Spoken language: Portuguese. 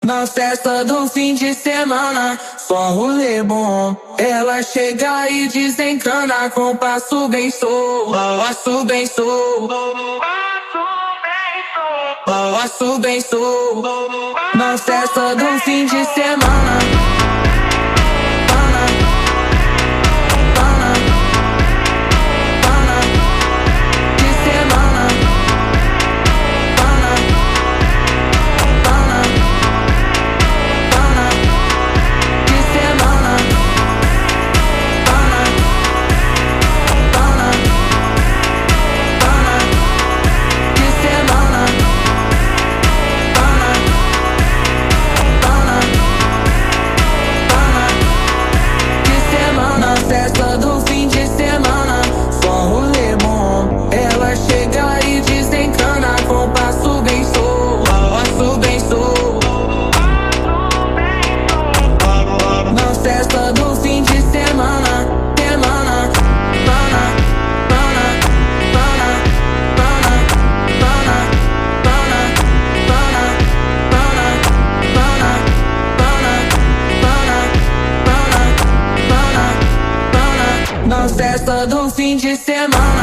Na festa do fim de semana, só rolê bom. Ela chega e desencana com passo bem solto, passo bem solto, passo bem solto. Na festa do fim de semana. Festa do fim de semana, só rolê bom. Ela chega e desencana com passo bem solto, passo bem solto. Na festa do fim de semana, semana, pana, pana, pana, pana, pana, pana, pana, pana, pana, pana, pana, pana, pana. Na festa do fim de semana.